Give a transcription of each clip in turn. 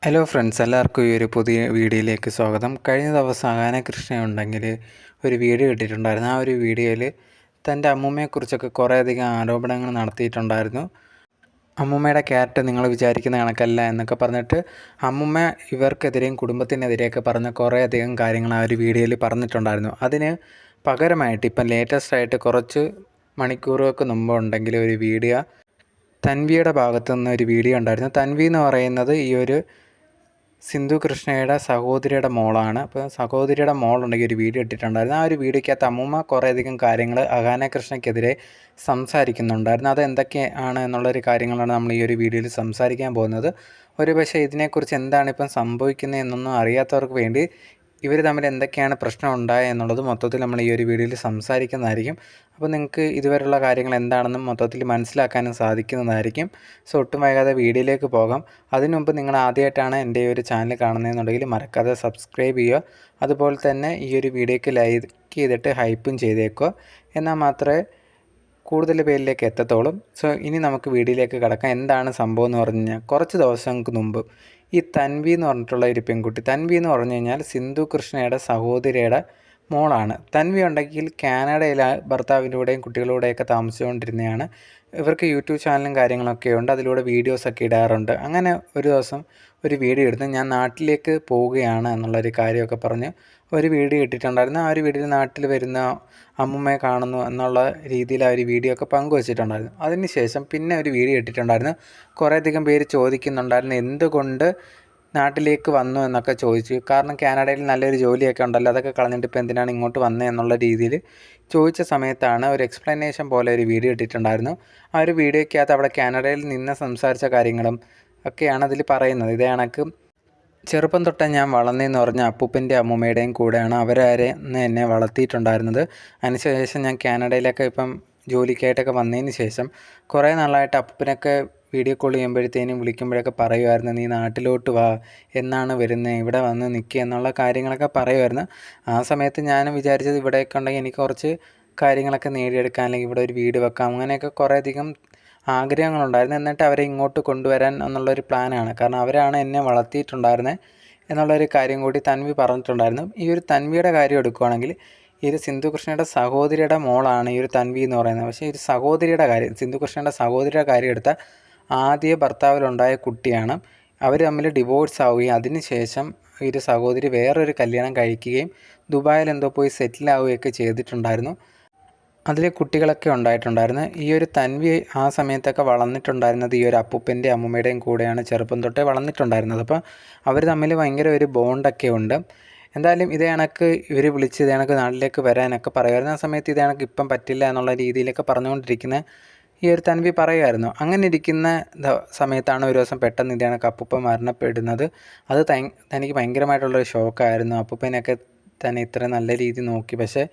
Hello friends, എല്ലാവർക്കും ഈ ഒരു പുതിയ വീഡിയോയിലേക്ക് സ്വാഗതം. കഴിഞ്ഞ ദിവസം അഗാനകൃഷ്ണ ഒരു വീഡിയോ ഇട്ടിട്ടുണ്ടായിരുന്നു. ആ ഒരു വീഡിയോയിൽ തൻ്റെ അമ്മൂമ്മയെക്കുറിച്ചൊക്കെ കുറേയധികം ആരോപണങ്ങൾ നടത്തിയിട്ടുണ്ടായിരുന്നു. അമ്മൂമ്മയുടെ ക്യാരക്ടർ നിങ്ങൾ വിചാരിക്കുന്ന കണക്കല്ല എന്നൊക്കെ പറഞ്ഞിട്ട് അമ്മൂമ്മ ഇവർക്കെതിരെയും കുടുംബത്തിനെതിരെയൊക്കെ പറഞ്ഞ കുറേയധികം കാര്യങ്ങൾ ആ ഒരു വീഡിയോയിൽ പറഞ്ഞിട്ടുണ്ടായിരുന്നു. അതിന് പകരമായിട്ട് ഇപ്പം ലേറ്റസ്റ്റായിട്ട് കുറച്ച് മണിക്കൂറുകൾക്ക് മുമ്പ് ഉണ്ടെങ്കിൽ ഒരു വീഡിയോ തൻവിയുടെ ഭാഗത്തുനിന്ന് ഒരു വീഡിയോ ഉണ്ടായിരുന്നു. തൻവി എന്ന് പറയുന്നത് ഈ ഒരു സിന്ധു കൃഷ്ണയുടെ സഹോദരിയുടെ മോളാണ്. അപ്പോൾ സഹോദരിയുടെ മോളുണ്ടെങ്കിൽ ഒരു വീഡിയോ ഇട്ടിട്ടുണ്ടായിരുന്നു. ആ ഒരു വീഡിയോയ്ക്കകത്ത് അമ്മൂമ്മ കുറേയധികം കാര്യങ്ങൾ അഗാന കൃഷ്ണയ്ക്കെതിരെ സംസാരിക്കുന്നുണ്ടായിരുന്നു. അത് എന്തൊക്കെയാണ് എന്നുള്ളൊരു കാര്യങ്ങളാണ് നമ്മൾ ഈ ഒരു വീഡിയോയിൽ സംസാരിക്കാൻ പോകുന്നത്. പക്ഷേ ഇതിനെക്കുറിച്ച് എന്താണ് ഇപ്പം സംഭവിക്കുന്നത് എന്നൊന്നും അറിയാത്തവർക്ക് വേണ്ടി ഇവർ തമ്മിൽ എന്തൊക്കെയാണ് പ്രശ്നം ഉണ്ടായത് എന്നുള്ളത് മൊത്തത്തിൽ നമ്മൾ ഈ ഒരു വീഡിയോയിൽ സംസാരിക്കുന്നതായിരിക്കും. അപ്പോൾ നിങ്ങൾക്ക് ഇതുവരെയുള്ള കാര്യങ്ങൾ എന്താണെന്നും മൊത്തത്തിൽ മനസ്സിലാക്കാനും സാധിക്കുന്നതായിരിക്കും. സോ ഒട്ടും വൈകാതെ വീഡിയോയിലേക്ക് പോകാം. അതിനു മുമ്പ് നിങ്ങൾ ആദ്യമായിട്ടാണ് എൻ്റെ ഈ ഒരു ചാനൽ കാണുന്നതെന്നുണ്ടെങ്കിൽ മറക്കാതെ സബ്സ്ക്രൈബ് ചെയ്യുക. അതുപോലെ തന്നെ ഈ ഒരു വീഡിയോയ്ക്ക് ലൈക്ക് ചെയ്തിട്ട് ഹൈപ്പും ചെയ്തേക്കുക. എന്നാൽ മാത്രമേ കൂടുതൽ പേരിലേക്ക് എത്തത്തോളൂ. സോ ഇനി നമുക്ക് വീഡിയോയിലേക്ക് കടക്കാം. എന്താണ് സംഭവം എന്ന് പറഞ്ഞു കഴിഞ്ഞാൽ, കുറച്ച് ദിവസങ്ങൾക്ക് മുമ്പ് ഈ തൻവി എന്ന് പറഞ്ഞിട്ടുള്ള ഒരു പെൺകുട്ടി, തൻവി എന്ന് പറഞ്ഞു കഴിഞ്ഞാൽ സിന്ധു കൃഷ്ണയുടെ സഹോദരിയുടെ മോളാണ്. തൻവി ഉണ്ടെങ്കിൽ കാനഡയിലെ ഭർത്താവിൻ്റെ കൂടെയും കുട്ടികളുടെയൊക്കെ താമസിച്ചുകൊണ്ടിരുന്നതാണ്. ഇവർക്ക് യൂട്യൂബ് ചാനലും കാര്യങ്ങളൊക്കെ ഉണ്ട്, അതിലൂടെ വീഡിയോസൊക്കെ ഇടാറുണ്ട്. അങ്ങനെ ഒരു ദിവസം ഒരു വീഡിയോ എടുത്ത് ഞാൻ നാട്ടിലേക്ക് പോവുകയാണ് എന്നുള്ളൊരു കാര്യമൊക്കെ പറഞ്ഞ് ഒരു വീഡിയോ ഇട്ടിട്ടുണ്ടായിരുന്നു. ആ ഒരു വീഡിയോയിൽ നാട്ടിൽ വരുന്ന അമ്മുമ്മയെ കാണുന്നു എന്നുള്ള രീതിയിൽ ആ ഒരു വീഡിയോ ഒക്കെ പങ്കുവച്ചിട്ടുണ്ടായിരുന്നു. അതിനുശേഷം പിന്നെ ഒരു വീഡിയോ ഇട്ടിട്ടുണ്ടായിരുന്നു. കുറേയധികം പേര് ചോദിക്കുന്നുണ്ടായിരുന്നു എന്തുകൊണ്ട് നാട്ടിലേക്ക് വന്നു എന്നൊക്കെ ചോദിച്ചു. കാരണം കാനഡയിൽ നല്ലൊരു ജോലിയൊക്കെ ഉണ്ടല്ലോ, അതൊക്കെ കളഞ്ഞിട്ട് ഇപ്പോൾ എന്തിനാണ് ഇങ്ങോട്ട് വന്നത് എന്നുള്ള രീതിയിൽ ചോദിച്ച സമയത്താണ് ഒരു എക്സ്പ്ലനേഷൻ പോലെ ഒരു വീഡിയോ ഇട്ടിട്ടുണ്ടായിരുന്നു. ആ ഒരു വീഡിയോയ്ക്കകത്ത് അവിടെ കാനഡയിൽ നിന്ന് സംസാരിച്ച കാര്യങ്ങളും ഒക്കെയാണ് അതിൽ പറയുന്നത്. ഇതേ കണക്ക് ചെറുപ്പം തൊട്ടേ ഞാൻ വളർന്നതെന്ന് പറഞ്ഞാൽ അപ്പൂപ്പൻ്റെ അമ്മൂമ്മയുടെയും കൂടെയാണ്. അവരാരെ എന്നെ വളർത്തിയിട്ടുണ്ടായിരുന്നത്. അതിനുശേഷം ഞാൻ കാനഡയിലൊക്കെ ഇപ്പം ജോലിക്കായിട്ടൊക്കെ വന്നതിന് ശേഷം കുറേ നാളായിട്ട് അപ്പൂപ്പനൊക്കെ വീഡിയോ കോൾ ചെയ്യുമ്പോഴത്തേനും വിളിക്കുമ്പോഴൊക്കെ പറയുമായിരുന്നു, നീ നാട്ടിലോട്ട് വാ, എന്നാണ് വരുന്നത്, ഇവിടെ വന്ന് നിൽക്കുക എന്നുള്ള കാര്യങ്ങളൊക്കെ പറയുമായിരുന്നു. ആ സമയത്ത് ഞാൻ വിചാരിച്ചത് ഇവിടെയൊക്കെ ഉണ്ടെങ്കിൽ എനിക്ക് കുറച്ച് കാര്യങ്ങളൊക്കെ നേടിയെടുക്കാൻ, അല്ലെങ്കിൽ ഇവിടെ ഒരു വീട് വെക്കാം, അങ്ങനെയൊക്കെ കുറേയധികം ആഗ്രഹങ്ങളുണ്ടായിരുന്നു. എന്നിട്ട് അവരെ ഇങ്ങോട്ട് കൊണ്ടുവരാൻ എന്നുള്ളൊരു പ്ലാനാണ്. കാരണം അവരാണ് എന്നെ വളർത്തിയിട്ടുണ്ടായിരുന്നത് എന്നുള്ളൊരു കാര്യം കൂടി തൻവി പറഞ്ഞിട്ടുണ്ടായിരുന്നു. ഈ ഒരു തൻവിയുടെ കാര്യം എടുക്കുകയാണെങ്കിൽ ഈ ഒരു സിന്ധു കൃഷ്ണയുടെ സഹോദരിയുടെ മോളാണ് ഈ ഒരു തൻവി എന്ന് പറയുന്നത്. പക്ഷേ ഈ സഹോദരിയുടെ കാര്യം, സിന്ധു കൃഷ്ണയുടെ സഹോദരിയുടെ കാര്യം എടുത്താൽ ആദ്യ ഭർത്താവിലുണ്ടായ കുട്ടിയാണ്. അവർ തമ്മിൽ ഡിവോഴ്സ് ആവുകയും അതിനുശേഷം ഈ ഒരു സഹോദരി വേറൊരു കല്യാണം കഴിക്കുകയും ദുബായിൽ എന്തോ പോയി സെറ്റിലാവുകയൊക്കെ ചെയ്തിട്ടുണ്ടായിരുന്നു. അതിൽ കുട്ടികളൊക്കെ ഉണ്ടായിട്ടുണ്ടായിരുന്നു. ഈ ഒരു തൻവി ആ സമയത്തൊക്കെ വളർന്നിട്ടുണ്ടായിരുന്നത് ഈ ഒരു അപ്പൂപ്പൻ്റെ അമ്മൂമ്മയുടെയും കൂടെയാണ് ചെറുപ്പം തൊട്ടേ വളർന്നിട്ടുണ്ടായിരുന്നത്. അപ്പോൾ അവർ തമ്മിൽ ഭയങ്കര ഒരു ബോണ്ടൊക്കെ ഉണ്ട്. എന്തായാലും ഇതേ കണക്ക് ഇവർ വിളിച്ച് ഇതേ കണക്ക് നാട്ടിലേക്ക് വരാനൊക്കെ പറയുമായിരുന്നു. ആ സമയത്ത് ഇതേ കണക്ക് ഇപ്പം പറ്റില്ല എന്നുള്ള രീതിയിലൊക്കെ പറഞ്ഞുകൊണ്ടിരിക്കുന്ന ഈ ഒരു തൻവി പറയുമായിരുന്നു. അങ്ങനെ ഇരിക്കുന്ന സമയത്താണ് ഒരു ദിവസം പെട്ടെന്ന് ഇതേ കണക്ക് അപ്പൂപ്പൻ മരണപ്പെടുന്നത്. അത് തനിക്ക് ഭയങ്കരമായിട്ടുള്ളൊരു ഷോക്കായിരുന്നു. അപ്പൂപ്പനെയൊക്കെ തന്നെ ഇത്ര നല്ല രീതിയിൽ നോക്കി, പക്ഷേ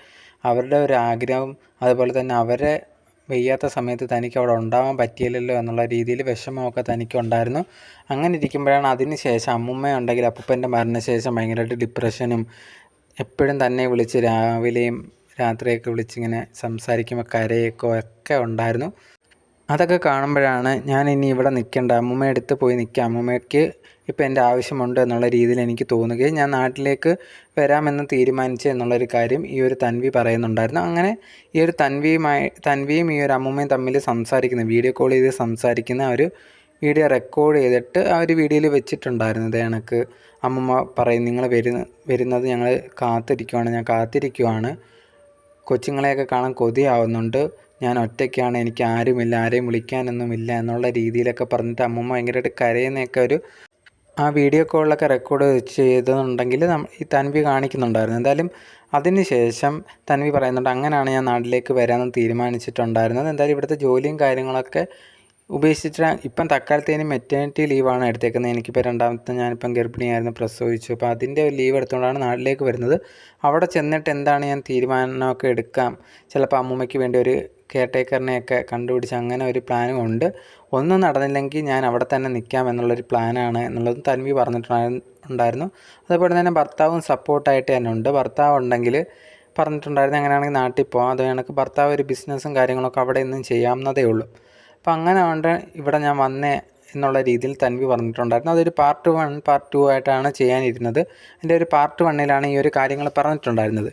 അവരുടെ ഒരു ആഗ്രഹം, അതുപോലെ തന്നെ അവരെ വയ്യാത്ത സമയത്ത് തനിക്ക് അവിടെ ഉണ്ടാവാൻ പറ്റിയില്ലല്ലോ എന്നുള്ള രീതിയിൽ വിഷമമൊക്കെ തനിക്കുണ്ടായിരുന്നു. അങ്ങനെ ഇരിക്കുമ്പോഴാണ് അതിന് ശേഷം അമ്മൂമ്മയുണ്ടെങ്കിൽ അപ്പൂപ്പൻ്റെ മരണശേഷം ഭയങ്കരമായിട്ട് ഡിപ്രഷനും, എപ്പോഴും തന്നെ വിളിച്ച് രാവിലെയും രാത്രിയൊക്കെ വിളിച്ചിങ്ങനെ സംസാരിക്കുമ്പോൾ കരയൊക്കെ ഒക്കെ ഉണ്ടായിരുന്നു. അതൊക്കെ കാണുമ്പോഴാണ് ഞാൻ ഇനി ഇവിടെ നിൽക്കേണ്ട, അമ്മൂമ്മയുടെ അടുത്ത് പോയി നിൽക്കാം, അമ്മൂമ്മയ്ക്ക് ഇപ്പോൾ എൻ്റെ ആവശ്യമുണ്ട് എന്നുള്ള രീതിയിൽ എനിക്ക് തോന്നുകയും ഞാൻ നാട്ടിലേക്ക് വരാമെന്ന് തീരുമാനിച്ചു എന്നുള്ളൊരു കാര്യം ഈ ഒരു തൻവി പറയുന്നുണ്ടായിരുന്നു. അങ്ങനെ ഈ ഒരു തൻവിയും ഈ ഒരു അമ്മൂമ്മയും തമ്മിൽ സംസാരിക്കുന്ന, വീഡിയോ കോൾ ചെയ്ത് സംസാരിക്കുന്ന ഒരു വീഡിയോ റെക്കോർഡ് ചെയ്തിട്ട് ആ ഒരു വീഡിയോയിൽ വെച്ചിട്ടുണ്ടായിരുന്നു. ഇതേ കണക്ക് അമ്മൂമ്മ പറയും, നിങ്ങൾ വരുന്നത് ഞങ്ങൾ ഞാൻ കാത്തിരിക്കുവാണ്, കൊച്ചുങ്ങളെയൊക്കെ കാണാൻ കൊതിയാവുന്നുണ്ട്, ഞാൻ ഒറ്റയ്ക്കാണ്, എനിക്ക് ആരുമില്ല, ആരെയും വിളിക്കാനൊന്നുമില്ല എന്നുള്ള രീതിയിലൊക്കെ പറഞ്ഞിട്ട് അമ്മൂമ്മ ഭയങ്കരമായിട്ട് കരയുന്നതൊക്കെ ഒരു ആ വീഡിയോ കോളിലൊക്കെ റെക്കോർഡ് ചെയ്തെന്നുണ്ടെങ്കിൽ ഈ തൻവി കാണിക്കുന്നുണ്ടായിരുന്നു. എന്തായാലും അതിന് ശേഷം തൻവി പറയുന്നുണ്ട്, അങ്ങനെയാണ് ഞാൻ നാട്ടിലേക്ക് വരാമെന്ന് തീരുമാനിച്ചിട്ടുണ്ടായിരുന്നത്. എന്തായാലും ഇവിടുത്തെ ജോലിയും കാര്യങ്ങളൊക്കെ ഉപേക്ഷിച്ചിട്ട് ഇപ്പം തൽക്കാലത്തേന് മെറ്റേണിറ്റി ലീവാണ് എടുത്തേക്കുന്നത്. എനിക്കിപ്പോൾ രണ്ടാമത്തെ ഞാനിപ്പം ഗർഭിണിയായിരുന്നു, പ്രസവിച്ചു. അപ്പോൾ അതിൻ്റെ ഒരു ലീവ് എടുത്തുകൊണ്ടാണ് നാട്ടിലേക്ക് വരുന്നത്. അവിടെ ചെന്നിട്ട് എന്താണ് ഞാൻ തീരുമാനമൊക്കെ എടുക്കാം, ചിലപ്പോൾ അമ്മൂമ്മയ്ക്ക് വേണ്ടി ഒരു കെയർ ടേക്കറിനെയൊക്കെ കണ്ടുപിടിച്ച് അങ്ങനെ ഒരു പ്ലാനും ഉണ്ട്. ഒന്നും നടന്നില്ലെങ്കിൽ ഞാൻ അവിടെ തന്നെ നിൽക്കാം എന്നുള്ളൊരു പ്ലാനാണ് എന്നുള്ളതും തൻവി പറഞ്ഞിട്ടുണ്ടായിരുന്നു. അതുപോലെ തന്നെ ഭർത്താവും സപ്പോർട്ടായിട്ട് തന്നെ ഉണ്ട്. ഭർത്താവ് ഉണ്ടെങ്കിൽ പറഞ്ഞിട്ടുണ്ടായിരുന്നു, അങ്ങനെയാണെങ്കിൽ നാട്ടിൽ പോകാം, അത് കണക്ക് ഭർത്താവ് ഒരു ബിസിനസ്സും കാര്യങ്ങളൊക്കെ അവിടെ നിന്നും ചെയ്യാവുന്നതേ ഉള്ളൂ. അപ്പോൾ അങ്ങനെ കൊണ്ട് ഇവിടെ ഞാൻ വന്നേ എന്നുള്ള രീതിയിൽ തൻവി പറഞ്ഞിട്ടുണ്ടായിരുന്നു. അതൊരു പാർട്ട് 1 പാർട്ട് 2 ആയിട്ടാണ് ചെയ്യാനിരുന്നത്. അതിൻ്റെ ഒരു പാർട്ട് 1 ഈ ഒരു കാര്യങ്ങൾ പറഞ്ഞിട്ടുണ്ടായിരുന്നത്.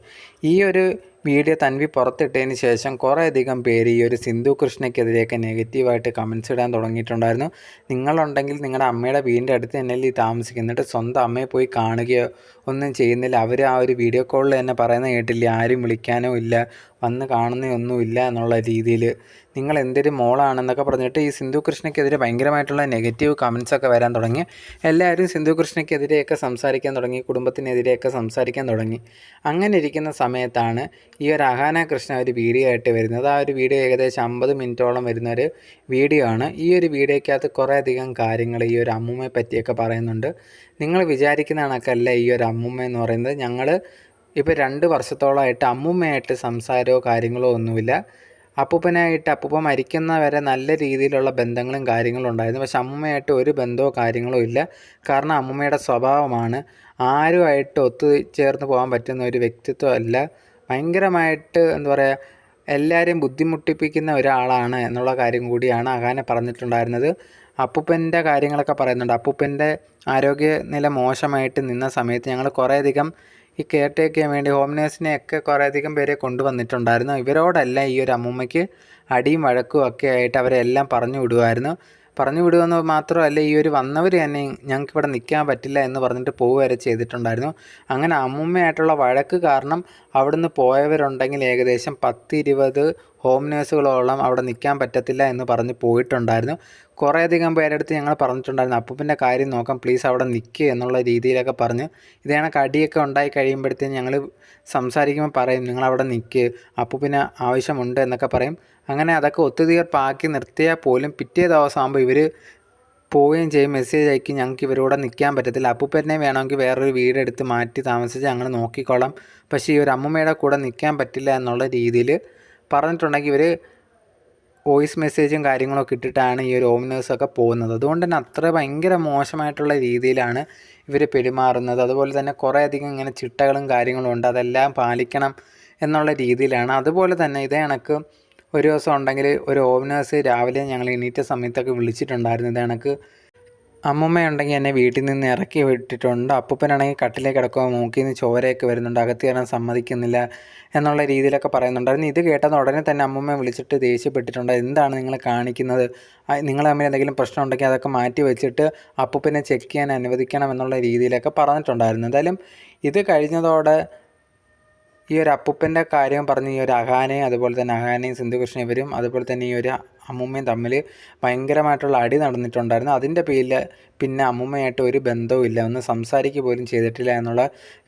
ഈ ഒരു വീഡിയോ തൻവി പുറത്തിട്ടതിന് ശേഷം കുറേയധികം പേര് ഈ ഒരു സിന്ധു കൃഷ്ണയ്ക്കെതിരെയൊക്കെ നെഗറ്റീവായിട്ട് കമൻസ് ഇടാൻ തുടങ്ങിയിട്ടുണ്ടായിരുന്നു. നിങ്ങളുണ്ടെങ്കിൽ നിങ്ങളുടെ അമ്മയുടെ വീടിൻ്റെ അടുത്ത് തന്നെയല്ലേ ഈ താമസിക്കുന്നിട്ട് സ്വന്തം അമ്മയെ പോയി കാണുകയോ ഒന്നും ചെയ്യുന്നില്ല. അവർ ആ ഒരു വീഡിയോ കോളിൽ തന്നെ പറയുന്നത് കേട്ടില്ലേ, ആരും വിളിക്കാനോ ഇല്ല, വന്ന് കാണുന്നതൊന്നുമില്ല എന്നുള്ള രീതിയിൽ നിങ്ങൾ എന്തൊരു മോളാണെന്നൊക്കെ പറഞ്ഞിട്ട് ഈ സിന്ധു കൃഷ്ണയ്ക്കെതിരെ ഭയങ്കരമായിട്ടുള്ള നെഗറ്റീവ് കമൻസൊക്കെ വരാൻ തുടങ്ങി. എല്ലാവരും സിന്ധു കൃഷ്ണയ്ക്കെതിരെയൊക്കെ സംസാരിക്കാൻ തുടങ്ങി, കുടുംബത്തിനെതിരെയൊക്കെ സംസാരിക്കാൻ തുടങ്ങി. അങ്ങനെ ഇരിക്കുന്ന സമയത്താണ് ഈ ഒരു അഹാന കൃഷ്ണ ഒരു വീഡിയോ ആയിട്ട് വരുന്നത്. ആ ഒരു വീഡിയോ ഏകദേശം 50 മിനിറ്റോളം വരുന്നൊരു വീഡിയോ ആണ്. ഈ ഒരു വീഡിയോയ്ക്കകത്ത് കുറേയധികം കാര്യങ്ങൾ ഈ ഒരു അമ്മൂമ്മയെ പറ്റിയൊക്കെ പറയുന്നുണ്ട്. നിങ്ങൾ വിചാരിക്കുന്ന കണക്കല്ല ഈ ഒരു അമ്മൂമ്മ എന്ന് പറയുന്നത്. ഞങ്ങൾ ഇപ്പോൾ 2 വർഷത്തോളമായിട്ട് അമ്മൂമ്മയായിട്ട് സംസാരമോ കാര്യങ്ങളോ ഒന്നുമില്ല. അപ്പൂപ്പൻ മരിക്കുന്ന വരെ നല്ല രീതിയിലുള്ള ബന്ധങ്ങളും കാര്യങ്ങളും ഉണ്ടായിരുന്നു. പക്ഷെ അമ്മൂമ്മയായിട്ട് ഒരു ബന്ധമോ കാര്യങ്ങളോ ഇല്ല. കാരണം അമ്മൂമ്മയുടെ സ്വഭാവമാണ് ആരുമായിട്ട് ഒത്തുചേർന്ന് പോകാൻ പറ്റുന്ന ഒരു വ്യക്തിത്വമല്ല. ഭയങ്കരമായിട്ട് എന്താ പറയുക, എല്ലാവരെയും ബുദ്ധിമുട്ടിപ്പിക്കുന്ന ഒരാളാണ് എന്നുള്ള കാര്യം കൂടിയാണ് അഹാന പറഞ്ഞിട്ടുണ്ടായിരുന്നത്. അപ്പൂപ്പൻ്റെ കാര്യങ്ങളൊക്കെ പറയുന്നുണ്ട്. അപ്പൂപ്പൻ്റെ ആരോഗ്യനില മോശമായിട്ട് നിന്ന സമയത്ത് ഞങ്ങൾ കുറേയധികം ഈ കെയർ ടേക്ക് ചെയ്യാൻ വേണ്ടി ഹോം നേഴ്സിനെയൊക്കെ കുറേയധികം പേരെ കൊണ്ടുവന്നിട്ടുണ്ടായിരുന്നു. ഇവരോടല്ല ഈ ഒരു അമ്മൂമ്മയ്ക്ക് അടിയും വഴക്കും ഒക്കെ ആയിട്ട് അവരെല്ലാം പറഞ്ഞു വിടുമായിരുന്നു. പറഞ്ഞു വിടുമെന്ന് മാത്രമല്ല, ഈ ഒരു വന്നവർ തന്നെ ഞങ്ങൾക്കിവിടെ നിൽക്കാൻ പറ്റില്ല എന്ന് പറഞ്ഞിട്ട് പോവുക വരെ ചെയ്തിട്ടുണ്ടായിരുന്നു. അങ്ങനെ അമ്മൂമ്മയായിട്ടുള്ള വഴക്ക് കാരണം അവിടുന്ന് പോയവരുണ്ടെങ്കിൽ ഏകദേശം 10-20 ഹോം നേഴ്സുകളോളം അവിടെ നിൽക്കാൻ പറ്റത്തില്ല എന്ന് പറഞ്ഞ് പോയിട്ടുണ്ടായിരുന്നു. കുറേയധികം പേരെടുത്ത് ഞങ്ങൾ പറഞ്ഞിട്ടുണ്ടായിരുന്നു, അപ്പൂപ്പൻ്റെ കാര്യം നോക്കാം, പ്ലീസ് അവിടെ നിൽക്കുക എന്നുള്ള രീതിയിലൊക്കെ പറഞ്ഞ്. ഇതേ കണക്ക് അടിയൊക്കെ ഉണ്ടായി കഴിയുമ്പോഴത്തേക്കും ഞങ്ങൾ സംസാരിക്കുമ്പോൾ പറയും, നിങ്ങളവിടെ നിൽക്കുക, അപ്പൂപ്പന് ആവശ്യമുണ്ട് എന്നൊക്കെ പറയും. അങ്ങനെ അതൊക്കെ ഒത്തുതീർപ്പാക്കി നിർത്തിയാൽ പോലും പിറ്റേ ദിവസമാകുമ്പോൾ ഇവർ പോവുകയും ചെയ്യും, മെസ്സേജ് അയക്കും, ഞങ്ങൾക്ക് ഇവരോടെ നിൽക്കാൻ പറ്റത്തില്ല, അപ്പൂപ്പനെ വേണമെങ്കിൽ വേറൊരു വീടെടുത്ത് മാറ്റി താമസിച്ച് ഞങ്ങൾ നോക്കിക്കോളാം, പക്ഷേ ഈ ഒരു അമ്മൂമ്മയുടെ കൂടെ നിൽക്കാൻ പറ്റില്ല എന്നുള്ള രീതിയിൽ പറഞ്ഞിട്ടുണ്ടെങ്കിൽ ഇവർ വോയിസ് മെസ്സേജും കാര്യങ്ങളൊക്കെ ഇട്ടിട്ടാണ് ഈ ഒരു ഹോം നേഴ്സൊക്കെ പോകുന്നത്. അതുകൊണ്ട് തന്നെ അത്ര ഭയങ്കര മോശമായിട്ടുള്ള രീതിയിലാണ് ഇവർ പെരുമാറുന്നത്. അതുപോലെ തന്നെ കുറേയധികം ഇങ്ങനെ ചിട്ടകളും കാര്യങ്ങളും ഉണ്ട്, അതെല്ലാം പാലിക്കണം എന്നുള്ള രീതിയിലാണ്. അതുപോലെ തന്നെ ഇതേ കണക്ക് ഒരു ദിവസം ഉണ്ടെങ്കിൽ ഒരു ഹോം നേഴ്സ് രാവിലെ ഞങ്ങൾ എണീറ്റ സമയത്തൊക്കെ വിളിച്ചിട്ടുണ്ടായിരുന്നു. ഇതേ കണക്ക് അമ്മൂമ്മയുണ്ടെങ്കിൽ എന്നെ വീട്ടിൽ നിന്ന് ഇറക്കി വിട്ടിട്ടുണ്ട്, അപ്പൂപ്പനാണെങ്കിൽ കട്ടിലേക്ക് കിടക്കുക, മൂക്കിൽ നിന്ന് ചോരയൊക്കെ വരുന്നുണ്ട്, അകത്ത് കയറാൻ സമ്മതിക്കുന്നില്ല എന്നുള്ള രീതിയിലൊക്കെ പറയുന്നുണ്ടായിരുന്നു. ഇത് കേട്ടത് ഉടനെ തന്നെ അമ്മൂമ്മയെ വിളിച്ചിട്ട് ദേഷ്യപ്പെട്ടിട്ടുണ്ട്. എന്താണ് നിങ്ങൾ കാണിക്കുന്നത്, നിങ്ങൾ തമ്മിൽ എന്തെങ്കിലും പ്രശ്നം ഉണ്ടെങ്കിൽ അതൊക്കെ മാറ്റി വെച്ചിട്ട് അപ്പൂപ്പനെ ചെക്ക് ചെയ്യാൻ അനുവദിക്കണം എന്നുള്ള രീതിയിലൊക്കെ പറഞ്ഞിട്ടുണ്ടായിരുന്നു. എന്തായാലും ഇത് കഴിഞ്ഞതോടെ ഈ ഒരു അപ്പൂപ്പൻ്റെ കാര്യം പറഞ്ഞ് ഈ ഒരു അഹാനയും അതുപോലെ തന്നെ അഹാനയും സിന്ധുകൃഷ്ണ ഇവരും അതുപോലെ തന്നെ ഈ ഒരു അമ്മൂമ്മയും തമ്മിൽ ഭയങ്കരമായിട്ടുള്ള അടി നടന്നിട്ടുണ്ടായിരുന്നു. അതിൻ്റെ പേരിൽ പിന്നെ അമ്മൂമ്മയായിട്ട് ഒരു ബന്ധവും ഇല്ല, ഒന്ന് സംസാരിക്കുക പോലും ചെയ്തിട്ടില്ല എന്നുള്ള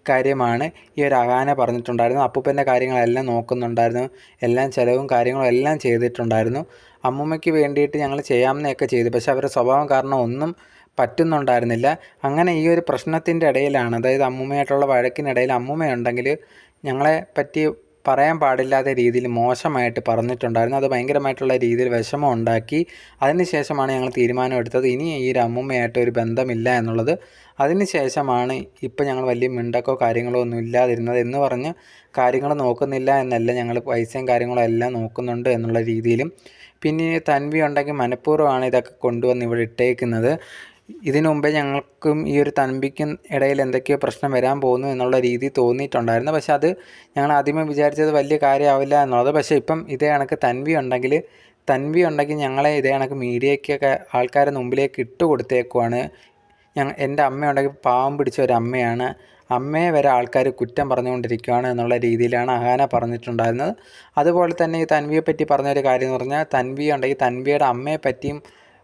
കാര്യമാണ് ഈ ഒരു അഹാന പറഞ്ഞിട്ടുണ്ടായിരുന്നു. അപ്പൂപ്പൻ്റെ കാര്യങ്ങളെല്ലാം നോക്കുന്നുണ്ടായിരുന്നു, എല്ലാം ചിലവും കാര്യങ്ങളും എല്ലാം ചെയ്തിട്ടുണ്ടായിരുന്നു. അമ്മൂമ്മയ്ക്ക് വേണ്ടിയിട്ട് ഞങ്ങൾ ചെയ്യാമെന്നൊക്കെ ചെയ്തു, പക്ഷേ അവരുടെ സ്വഭാവം കാരണം ഒന്നും പറ്റുന്നുണ്ടായിരുന്നില്ല. അങ്ങനെ ഈ ഒരു പ്രശ്നത്തിൻ്റെ ഇടയിലാണ്, അതായത് അമ്മൂമ്മയായിട്ടുള്ള വഴക്കിനിടയിൽ അമ്മൂമ്മയുണ്ടെങ്കിൽ ഞങ്ങളെ പറ്റി പറയാൻ പാടില്ലാത്ത രീതിയിൽ മോശമായിട്ട് പറഞ്ഞിട്ടുണ്ടായിരുന്നു. അത് ഭയങ്കരമായിട്ടുള്ള രീതിയിൽ വിഷമം ഉണ്ടാക്കി. അതിന് ശേഷമാണ് ഞങ്ങൾ തീരുമാനമെടുത്തത് ഇനി ഈ ഒരു അമ്മൂമ്മയായിട്ട് ഒരു ബന്ധമില്ല എന്നുള്ളത്. അതിന് ശേഷമാണ് ഇപ്പം ഞങ്ങൾ വലിയ മിണ്ടക്കോ കാര്യങ്ങളോ ഒന്നും ഇല്ലാതിരുന്നത് എന്ന് പറഞ്ഞ് കാര്യങ്ങൾ നോക്കുന്നില്ല എന്നല്ല, ഞങ്ങൾ പൈസയും കാര്യങ്ങളും എല്ലാം നോക്കുന്നുണ്ട് എന്നുള്ള രീതിയിലും. പിന്നെ തൻവി ഉണ്ടെങ്കിൽ മനഃപൂർവ്വമാണ് ഇതൊക്കെ കൊണ്ടുവന്ന് ഇവിടെ ഇട്ടേക്കുന്നത്. ഇതിനു മുമ്പേ ഞങ്ങൾക്കും ഈ ഒരു തൻവിക്കും ഇടയിൽ എന്തൊക്കെയോ പ്രശ്നം വരാൻ പോകുന്നു എന്നുള്ള രീതി തോന്നിയിട്ടുണ്ടായിരുന്നു. പക്ഷെ അത് ഞങ്ങൾ ആദ്യമേ വിചാരിച്ചത് വലിയ കാര്യമാവില്ല എന്നുള്ളത്. പക്ഷേ ഇപ്പം ഇതേ കണക്ക് തൻവി ഉണ്ടെങ്കിൽ ഞങ്ങളെ ഇതേ കണക്ക് മീഡിയയ്ക്കൊക്കെ ആൾക്കാരുടെ മുമ്പിലേക്ക് ഇട്ട് കൊടുത്തേക്കുവാണ്. എൻ്റെ അമ്മയുണ്ടെങ്കിൽ പാവം പിടിച്ച ഒരു അമ്മയാണ്, അമ്മയെ വരെ ആൾക്കാർ കുറ്റം പറഞ്ഞുകൊണ്ടിരിക്കുകയാണ് എന്നുള്ള രീതിയിലാണ് അഹാന പറഞ്ഞിട്ടുണ്ടായിരുന്നത്. അതുപോലെ തന്നെ ഈ തൻവിയെ പറ്റി പറഞ്ഞൊരു കാര്യം എന്ന് പറഞ്ഞാൽ, തൻവി ഉണ്ടെങ്കിൽ തൻവിയുടെ അമ്മയെ പറ്റിയും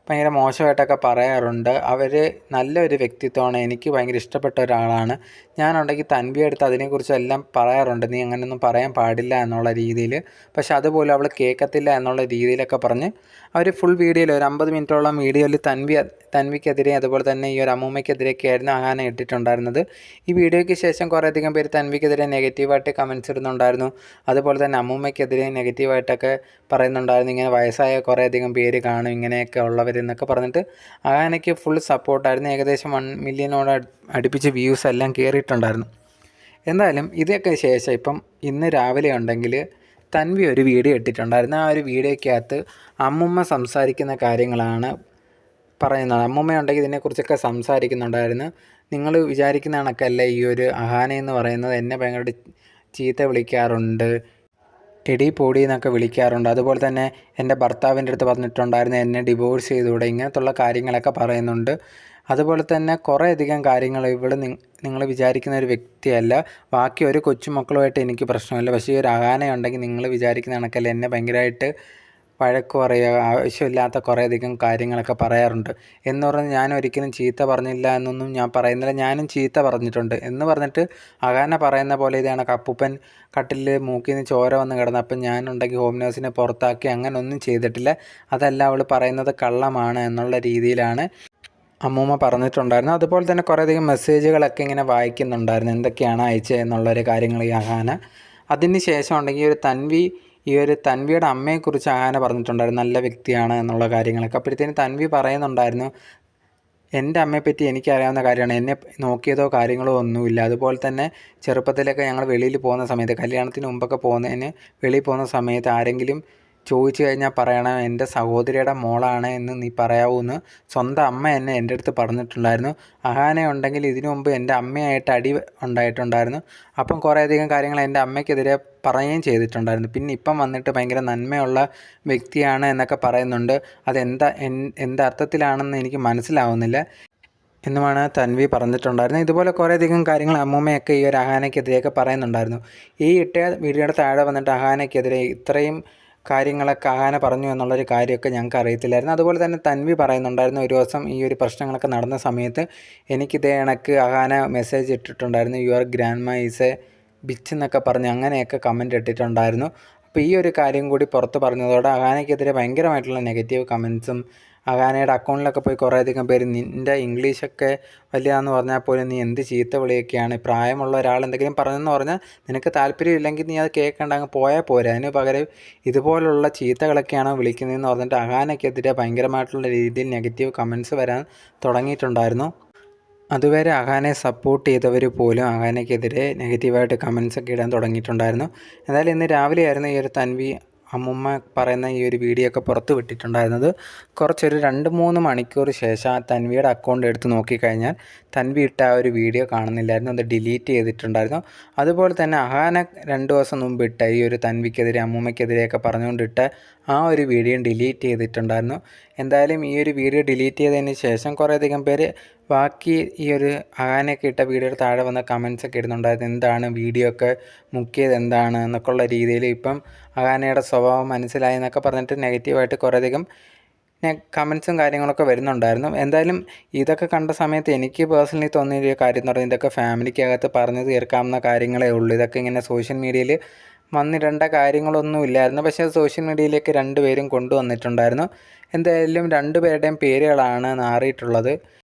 ഭയങ്കര മോശമായിട്ടൊക്കെ പറയാറുണ്ട്. അവർ നല്ലൊരു വ്യക്തിത്വമാണ്, എനിക്ക് ഭയങ്കര ഇഷ്ടപ്പെട്ട ഒരാളാണ്. ഞാനുണ്ടെങ്കിൽ തൻവിയുടെ അടുത്ത് അതിനെക്കുറിച്ചെല്ലാം പറയാറുണ്ട്, നീ അങ്ങനെയൊന്നും പറയാൻ പാടില്ല എന്നുള്ള രീതിയിൽ. പക്ഷെ അതുപോലെ അവൾ കേൾക്കത്തില്ല എന്നുള്ള രീതിയിലൊക്കെ പറഞ്ഞ് അവർ ഫുൾ വീഡിയോയിൽ ഒരു 50 മിനിറ്റോളം വീഡിയോയിൽ തൻവിക്കെതിരെ അതുപോലെ തന്നെ ഈ ഒരു അമ്മൂമ്മയ്ക്കെതിരെയൊക്കെ ആയിരുന്നു അഹാന ഇട്ടിട്ടുണ്ടായിരുന്നത്. ഈ വീഡിയോയ്ക്ക് ശേഷം കുറേയധികം പേര് തൻവിക്കെതിരെ നെഗറ്റീവായിട്ട് കമൻസ് ഇടുന്നുണ്ടായിരുന്നു. അതുപോലെ തന്നെ അമ്മൂമ്മയ്ക്കെതിരെ നെഗറ്റീവായിട്ടൊക്കെ പറയുന്നുണ്ടായിരുന്നു. ഇങ്ങനെ വയസ്സായ കുറേയധികം പേര് കാണും ഇങ്ങനെയൊക്കെ ഉള്ളവരെന്നൊക്കെ പറഞ്ഞിട്ട് അഹാനയ്ക്ക് ഫുൾ സപ്പോർട്ടായിരുന്നു. ഏകദേശം 1 മില്യനോട് അടുപ്പിച്ച് വ്യൂസ് എല്ലാം കയറിയിട്ടുണ്ടായിരുന്നു. എന്തായാലും ഇതൊക്കെ ശേഷം ഇപ്പം ഇന്ന് രാവിലെ ഉണ്ടെങ്കിൽ തൻവി ഒരു വീഡിയോ ഇട്ടിട്ടുണ്ടായിരുന്നു. ആ ഒരു വീഡിയോയ്ക്കകത്ത് അമ്മുമ്മ സംസാരിക്കുന്ന കാര്യങ്ങളാണ് പറയുന്നത്. അമ്മൂമ്മയുണ്ടെങ്കിൽ ഇതിനെക്കുറിച്ചൊക്കെ സംസാരിക്കുന്നുണ്ടായിരുന്നു. നിങ്ങൾ വിചാരിക്കുന്ന കണക്കല്ല ഈ ഒരു അഹാന എന്ന് പറയുന്നത്. എന്നെ ഭയങ്കരമായിട്ട് ചീത്ത വിളിക്കാറുണ്ട്, എടി പൊടി എന്നൊക്കെ വിളിക്കാറുണ്ട്. അതുപോലെ തന്നെ എൻ്റെ ഭർത്താവിൻ്റെ അടുത്ത് പറഞ്ഞിട്ടുണ്ടായിരുന്നു എന്നെ ഡിവോഴ്സ് ചെയ്തുകൂടെ, ഇങ്ങനത്തുള്ള കാര്യങ്ങളൊക്കെ പറയുന്നുണ്ട്. അതുപോലെ തന്നെ കുറേയധികം കാര്യങ്ങൾ നിങ്ങൾ വിചാരിക്കുന്ന ഒരു വ്യക്തിയല്ല. ബാക്കി ഒരു കൊച്ചുമക്കളുമായിട്ട് എനിക്ക് പ്രശ്നമില്ല. പക്ഷേ ഈ ഒരു അഹാനയുണ്ടെങ്കിൽ നിങ്ങൾ വിചാരിക്കുന്ന കണക്കല്ല എന്നെ ഭയങ്കരമായിട്ട് വഴക്ക് പറയുക, ആവശ്യമില്ലാത്ത കുറേയധികം കാര്യങ്ങളൊക്കെ പറയാറുണ്ട്. എന്ന് പറഞ്ഞ് ഞാൻ ഒരിക്കലും ചീത്ത പറഞ്ഞില്ല എന്നൊന്നും ഞാൻ പറയുന്നില്ല. ഞാനും ചീത്ത പറഞ്ഞിട്ടുണ്ട് എന്ന് പറഞ്ഞിട്ട് അഹാന പറയുന്ന പോലെ ഇത് കണക്ക് അപ്പൂപ്പൻ കട്ടിലിൽ മൂക്കിൽ നിന്ന് ചോര വന്ന് കിടന്നപ്പം ഞാനുണ്ടെങ്കിൽ ഹോം നേഴ്സിനെ പുറത്താക്കി അങ്ങനെയൊന്നും ചെയ്തിട്ടില്ല. അതല്ല അവൾ പറയുന്നത് കള്ളമാണ് എന്നുള്ള രീതിയിലാണ് അമ്മൂമ്മ പറഞ്ഞിട്ടുണ്ടായിരുന്നു. അതുപോലെ തന്നെ കുറേയധികം മെസ്സേജുകളൊക്കെ ഇങ്ങനെ വായിക്കുന്നുണ്ടായിരുന്നു, എന്തൊക്കെയാണ് അയച്ചത് എന്നുള്ളൊരു കാര്യങ്ങൾ ഈ അഹാന. അതിന് ശേഷം ഉണ്ടെങ്കിൽ ഈ ഒരു തൻവിയുടെ അമ്മയെക്കുറിച്ച് അഹാന പറഞ്ഞിട്ടുണ്ടായിരുന്നു, നല്ല വ്യക്തിയാണ് എന്നുള്ള കാര്യങ്ങളൊക്കെ. അപ്പോഴത്തേനും തൻവി പറയുന്നുണ്ടായിരുന്നു, എൻ്റെ അമ്മയെപ്പറ്റി എനിക്കറിയാവുന്ന കാര്യമാണ്, എന്നെ നോക്കിയതോ കാര്യങ്ങളോ ഒന്നുമില്ല. അതുപോലെ തന്നെ ചെറുപ്പത്തിലൊക്കെ ഞങ്ങൾ വെളിയിൽ പോകുന്ന സമയത്ത്, കല്യാണത്തിന് മുമ്പൊക്കെ പോകുന്നതിന് വെളിയിൽ പോകുന്ന സമയത്ത് ആരെങ്കിലും ചോദിച്ചു കഴിഞ്ഞാൽ പറയണം എൻ്റെ സഹോദരിയുടെ മോളാണ് എന്ന് നീ പറയാവൂന്ന് സ്വന്തം അമ്മ എന്നെ എൻ്റെ അടുത്ത് പറഞ്ഞിട്ടുണ്ടായിരുന്നു. അഹാന ഉണ്ടെങ്കിൽ ഇതിനു മുമ്പ് എൻ്റെ അമ്മയായിട്ട് അടി ഉണ്ടായിട്ടുണ്ടായിരുന്നു. അപ്പം കുറേയധികം കാര്യങ്ങൾ എൻ്റെ അമ്മയ്ക്കെതിരെ പറയുകയും ചെയ്തിട്ടുണ്ടായിരുന്നു. പിന്നെ ഇപ്പം വന്നിട്ട് ഭയങ്കര നന്മയുള്ള വ്യക്തിയാണ് എന്നൊക്കെ പറയുന്നുണ്ട്. എന്തർത്ഥത്തിലാണെന്ന് എനിക്ക് മനസ്സിലാവുന്നില്ല എന്നുമാണ് തൻവി പറഞ്ഞിട്ടുണ്ടായിരുന്നത്. ഇതുപോലെ കുറേയധികം കാര്യങ്ങൾ അമ്മൂമ്മയൊക്കെ ഈ ഒരു അഹാനയ്ക്കെതിരെയൊക്കെ പറയുന്നുണ്ടായിരുന്നു. ഈ ഇട്ട വീഡിയോയുടെ താഴെ വന്നിട്ട് അഹാനയ്ക്കെതിരെ ഇത്രയും കാര്യങ്ങളൊക്കെ അഹാന പറഞ്ഞു എന്നുള്ളൊരു കാര്യമൊക്കെ ഞങ്ങൾക്ക് അറിയത്തില്ലായിരുന്നു. അതുപോലെ തന്നെ തൻവി പറയുന്നുണ്ടായിരുന്നു, ഒരു ദിവസം ഈ ഒരു പ്രശ്നങ്ങളൊക്കെ നടന്ന സമയത്ത് എനിക്കിതേ കണക്ക് അഹാന മെസ്സേജ് ഇട്ടിട്ടുണ്ടായിരുന്നു, യുവർ ഗ്രാൻഡ് മ ഈസ് എ ബിച്ച് എന്നൊക്കെ പറഞ്ഞ് അങ്ങനെയൊക്കെ കമൻറ്റ് ഇട്ടിട്ടുണ്ടായിരുന്നു. അപ്പോൾ ഈ ഒരു കാര്യം കൂടി പുറത്ത് പറഞ്ഞതോടെ അഹാനയ്ക്കെതിരെ ഭയങ്കരമായിട്ടുള്ള നെഗറ്റീവ് കമൻസും, അഹാനയുടെ അക്കൗണ്ടിലൊക്കെ പോയി കുറേയധികം പേര് നിൻ്റെ ഇംഗ്ലീഷൊക്കെ വലിയതാണെന്ന് പറഞ്ഞാൽ പോലും നീ എന്ത് ചീത്ത വിളിയൊക്കെയാണ്, പ്രായമുള്ള ഒരാൾ എന്തെങ്കിലും പറഞ്ഞെന്ന് പറഞ്ഞാൽ നിനക്ക് താല്പര്യമില്ലെങ്കിൽ നീ അത് കേൾക്കേണ്ട അങ്ങ് പോയാൽ പോരെ, അതിന് പകരം ഇതുപോലുള്ള ചീത്തകളൊക്കെയാണോ വിളിക്കുന്നതെന്ന് പറഞ്ഞിട്ട് അഹാനയ്ക്കെതിരെ ഭയങ്കരമായിട്ടുള്ള രീതിയിൽ നെഗറ്റീവ് കമൻസ് വരാൻ തുടങ്ങിയിട്ടുണ്ടായിരുന്നു. അതുവരെ അഹാനയെ സപ്പോർട്ട് ചെയ്തവർ പോലും അഹാനയ്ക്കെതിരെ നെഗറ്റീവായിട്ട് കമൻസൊക്കെ ഇടാൻ തുടങ്ങിയിട്ടുണ്ടായിരുന്നു. എന്തായാലും ഇന്ന് രാവിലെയായിരുന്നു ഈ ഒരു തൻവി അമ്മൂമ്മ പറയുന്ന ഈ ഒരു വീഡിയോ ഒക്കെ പുറത്ത് വിട്ടിട്ടുണ്ടായിരുന്നത്. കുറച്ചൊരു 2-3 മണിക്കൂർ ശേഷം ആ തൻവിയുടെ അക്കൗണ്ട് എടുത്ത് നോക്കിക്കഴിഞ്ഞാൽ തൻവി ഇട്ട ആ ഒരു വീഡിയോ കാണുന്നില്ലായിരുന്നു, അത് ഡിലീറ്റ് ചെയ്തിട്ടുണ്ടായിരുന്നു. അതുപോലെ തന്നെ അഹാന 2 ദിവസം മുമ്പ് ഇട്ട ഈ ഒരു തൻവിക്കെതിരെ അമ്മൂമ്മയ്ക്കെതിരെയൊക്കെ പറഞ്ഞുകൊണ്ടിട്ട ആ ഒരു വീഡിയോ ഡിലീറ്റ് ചെയ്തിട്ടുണ്ടായിരുന്നു. എന്തായാലും ഈ ഒരു വീഡിയോ ഡിലീറ്റ് ചെയ്തതിന് ശേഷം കുറേയധികം പേര് ബാക്കി ഈ ഒരു അഹാനയൊക്കെ ഇട്ട വീഡിയോയുടെ താഴെ വന്ന കമൻസൊക്കെ ഇടുന്നുണ്ടായിരുന്നു, എന്താണ് വീഡിയോ ഒക്കെ മുക്കിയത് എന്താണ് എന്നൊക്കെ ഉള്ള രീതിയിൽ. ഇപ്പം അഹാനയുടെ സ്വഭാവം മനസ്സിലായി എന്നൊക്കെ പറഞ്ഞിട്ട് നെഗറ്റീവായിട്ട് കുറേയധികം കമൻസും കാര്യങ്ങളൊക്കെ വരുന്നുണ്ടായിരുന്നു. എന്തായാലും ഇതൊക്കെ കണ്ട സമയത്ത് എനിക്ക് പേഴ്സണലി തോന്നിയൊരു കാര്യം എന്ന് പറഞ്ഞാൽ ഇതൊക്കെ ഫാമിലിക്കകത്ത് പറഞ്ഞു തീർക്കാവുന്ന കാര്യങ്ങളേ ഉള്ളൂ. ഇതൊക്കെ ഇങ്ങനെ സോഷ്യൽ മീഡിയയിൽ വന്നിടേണ്ട കാര്യങ്ങളൊന്നും ഇല്ലായിരുന്നു. പക്ഷേ സോഷ്യൽ മീഡിയയിലേക്ക് 2 പേരും കൊണ്ടുവന്നിട്ടുണ്ടായിരുന്നു. എന്തായാലും 2 പേരുടെയും പേരുകളാണ് നാറിയിട്ടുള്ളത്.